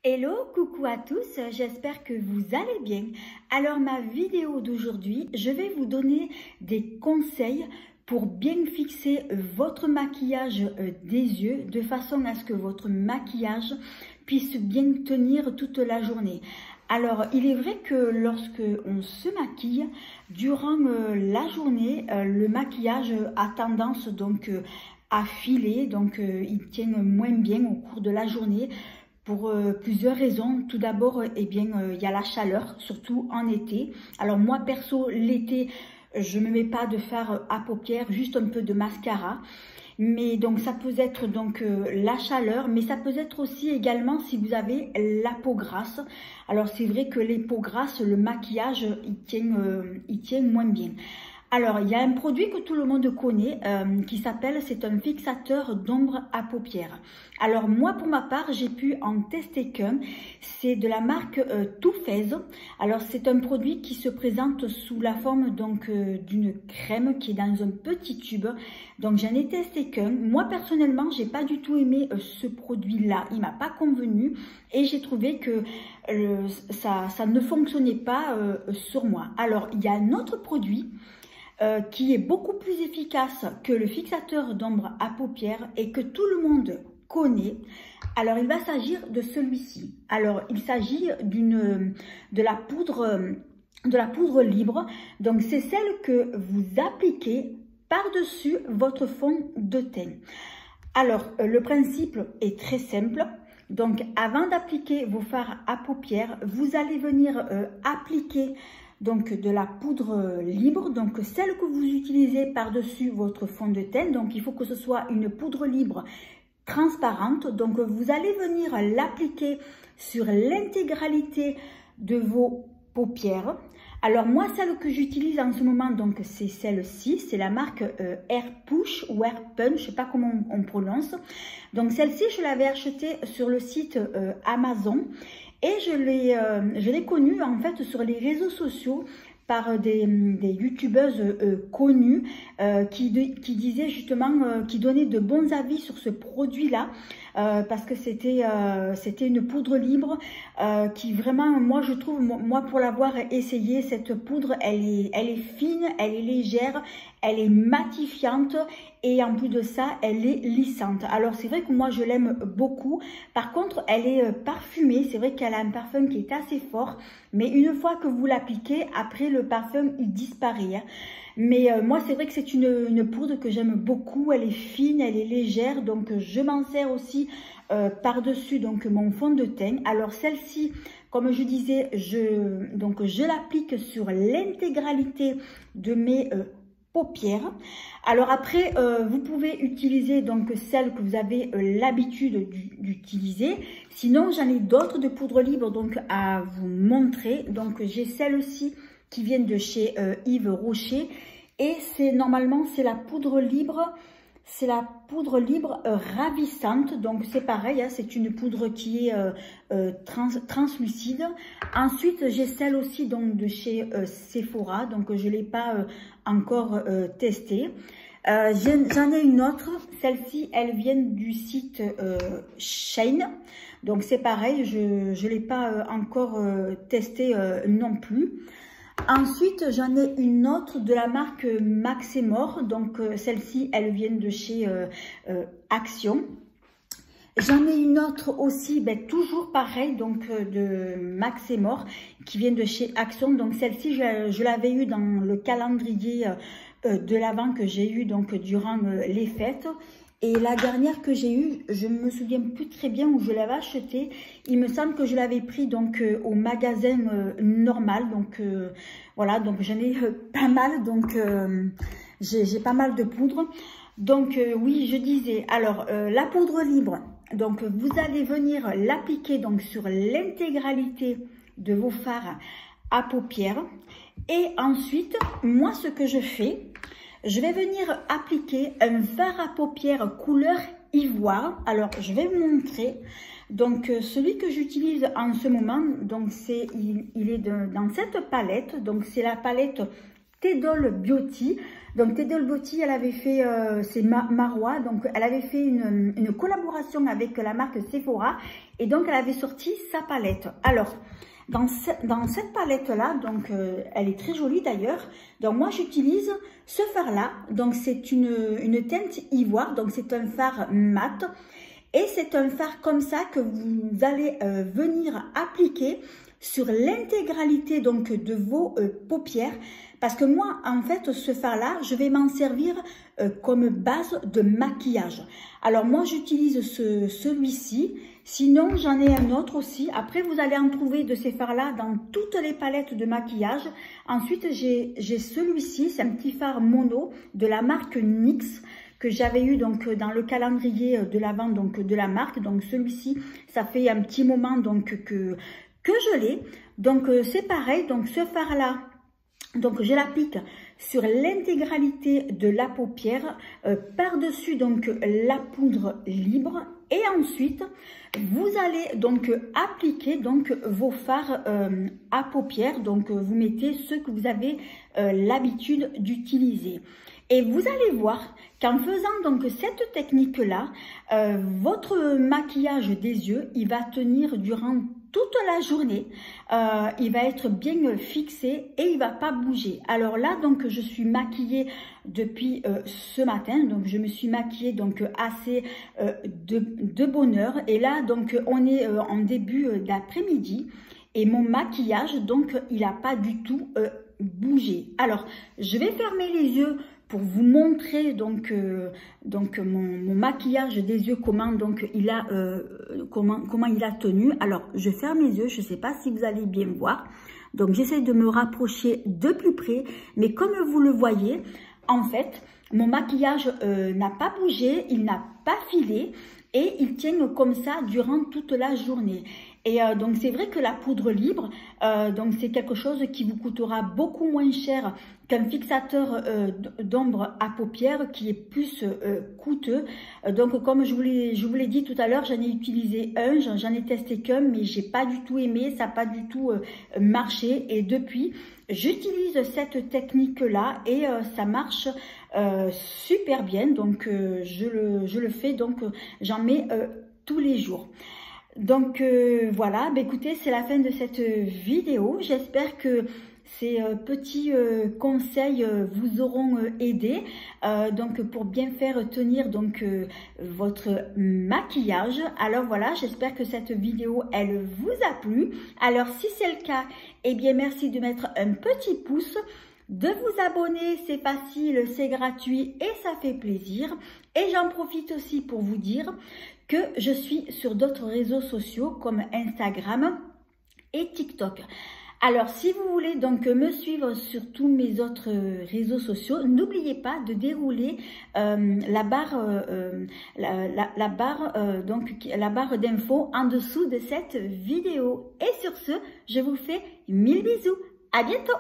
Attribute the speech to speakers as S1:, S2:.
S1: Hello, coucou à tous, j'espère que vous allez bien. Alors ma vidéo d'aujourd'hui, je vais vous donner des conseils pour bien fixer votre maquillage des yeux de façon à ce que votre maquillage puisse bien tenir toute la journée. Alors il est vrai que lorsque on se maquille, durant la journée, le maquillage a tendance donc à filer, donc il tient moins bien au cours de la journée. Pour plusieurs raisons. Tout d'abord, il y a la chaleur, surtout en été. Alors moi, perso, l'été, je ne me mets pas de fard à paupières, juste un peu de mascara. Mais donc ça peut être donc la chaleur, mais ça peut être aussi également si vous avez la peau grasse. Alors c'est vrai que les peaux grasses, le maquillage, il tient moins bien. Alors, il y a un produit que tout le monde connaît c'est un fixateur d'ombre à paupières. Alors, moi, pour ma part, j'ai pu en tester qu'un. C'est de la marque Too Faced. Alors, c'est un produit qui se présente sous la forme donc d'une crème qui est dans un petit tube. Donc, j'en ai testé qu'un. Moi, personnellement, j'ai pas du tout aimé ce produit-là. Il m'a pas convenu et j'ai trouvé que ça ne fonctionnait pas sur moi. Alors, il y a un autre produit qui est beaucoup plus efficace que le fixateur d'ombre à paupières et que tout le monde connaît. Alors, il va s'agir de celui-ci. Alors, il s'agit de la poudre libre. Donc, c'est celle que vous appliquez par-dessus votre fond de teint. Alors, le principe est très simple. Donc, avant d'appliquer vos fards à paupières, vous allez venir appliquer donc de la poudre libre, donc celle que vous utilisez par-dessus votre fond de teint. Donc il faut que ce soit une poudre libre transparente. Donc vous allez venir l'appliquer sur l'intégralité de vos paupières. Alors moi, celle que j'utilise en ce moment, donc c'est celle-ci, c'est la marque Air Push ou Air Punch, je sais pas comment on prononce. Donc celle-ci, je l'avais achetée sur le site Amazon. Et je l'ai connue en fait sur les réseaux sociaux par des youtubeuses connues qui disaient justement, qui donnaient de bons avis sur ce produit-là. Parce que c'était une poudre libre qui vraiment, moi je trouve, moi pour l'avoir essayé, cette poudre, elle est fine, elle est légère, elle est matifiante et en plus de ça, elle est lissante. Alors c'est vrai que moi je l'aime beaucoup. Par contre, elle est parfumée. C'est vrai qu'elle a un parfum qui est assez fort. Mais une fois que vous l'appliquez, après le parfum, il disparaît. Hein. Mais moi, c'est vrai que c'est une poudre que j'aime beaucoup. Elle est fine, elle est légère. Donc, je m'en sers aussi par-dessus donc mon fond de teint. Alors, celle-ci, comme je disais, je l'applique sur l'intégralité de mes paupières. Alors après, vous pouvez utiliser donc celle que vous avez l'habitude d'utiliser. Sinon, j'en ai d'autres de poudre libre donc à vous montrer. Donc, j'ai celle-ci qui viennent de chez Yves Rocher et normalement c'est la poudre libre, ravissante. Donc c'est pareil, hein, c'est une poudre qui est translucide. Ensuite j'ai celle aussi donc de chez Sephora, donc je l'ai pas encore testée. J'en ai une autre, celle-ci elle vient du site Shane, donc c'est pareil, je l'ai pas encore testée non plus. Ensuite, j'en ai une autre de la marque Max et More. Donc, celle-ci, elle vient de chez Action. J'en ai une autre aussi, toujours pareil, donc de Max et More, qui vient de chez Action. Donc, celle-ci, je l'avais eu dans le calendrier de l'Avent que j'ai eu donc durant les fêtes. Et la dernière que j'ai eue, je ne me souviens plus très bien où je l'avais achetée. Il me semble que je l'avais pris donc au magasin normal. Donc voilà, donc j'en ai pas mal. Donc j'ai pas mal de poudre. Donc oui, je disais, alors la poudre libre, donc vous allez venir l'appliquer donc sur l'intégralité de vos fards à paupières. Et ensuite, moi ce que je fais, je vais venir appliquer un fard à paupières couleur ivoire. Alors, je vais vous montrer. Donc, celui que j'utilise en ce moment, donc il est dans cette palette. Donc, c'est la palette Tedol Beauty. Donc Tedol Beauty, elle avait fait, c'est Marwa, donc elle avait fait une collaboration avec la marque Sephora et donc elle avait sorti sa palette. Alors, dans cette palette-là, donc elle est très jolie d'ailleurs. Donc moi j'utilise ce fard-là, donc c'est une teinte ivoire, donc c'est un fard mat. Et c'est un fard comme ça que vous allez venir appliquer sur l'intégralité donc de vos paupières. Parce que moi, en fait, ce fard-là, je vais m'en servir comme base de maquillage. Alors moi, j'utilise celui-ci. Sinon, j'en ai un autre aussi. Après, vous allez en trouver de ces fards-là dans toutes les palettes de maquillage. Ensuite, j'ai celui-ci. C'est un petit fard mono de la marque NYX que j'avais eu donc dans le calendrier de l'Avent donc de la marque. Donc celui-ci, ça fait un petit moment donc que je l'ai. Donc c'est pareil. Donc ce fard-là, donc je l'applique sur l'intégralité de la paupière, par-dessus donc la poudre libre. Et ensuite, vous allez donc appliquer donc vos fards à paupières. Donc vous mettez ceux que vous avez l'habitude d'utiliser. Et vous allez voir qu'en faisant donc cette technique-là, votre maquillage des yeux, il va tenir durant toute la journée. Il va être bien fixé et il va pas bouger. Alors là, donc je suis maquillée depuis ce matin. Donc je me suis maquillée donc assez de bonne heure. Et là, donc on est en début d'après-midi. Et mon maquillage, donc, il n'a pas du tout bougé. Alors, je vais fermer les yeux pour vous montrer donc mon maquillage des yeux, comment donc il a comment il a tenu. Alors je ferme les yeux, je ne sais pas si vous allez bien voir. Donc j'essaie de me rapprocher de plus près, mais comme vous le voyez, en fait, mon maquillage n'a pas bougé, il n'a pas filé et il tient comme ça durant toute la journée. Et donc c'est vrai que la poudre libre, donc c'est quelque chose qui vous coûtera beaucoup moins cher qu'un fixateur d'ombre à paupières qui est plus coûteux. Donc comme je vous l'ai dit tout à l'heure, j'en ai utilisé un, j'en ai testé qu'un, mais j'ai pas du tout aimé, ça n'a pas du tout marché. Et depuis, j'utilise cette technique-là et ça marche super bien. Donc je le fais, donc j'en mets tous les jours. Donc voilà, bah, écoutez, c'est la fin de cette vidéo. J'espère que ces petits conseils vous auront aidé donc pour bien faire tenir donc votre maquillage. Alors voilà, j'espère que cette vidéo elle vous a plu. Alors si c'est le cas, eh bien merci de mettre un petit pouce, de vous abonner, c'est facile, c'est gratuit et ça fait plaisir. Et j'en profite aussi pour vous dire que je suis sur d'autres réseaux sociaux comme Instagram et TikTok. Alors, si vous voulez donc me suivre sur tous mes autres réseaux sociaux, n'oubliez pas de dérouler la barre d'infos en dessous de cette vidéo. Et sur ce, je vous fais 1000 bisous. À bientôt!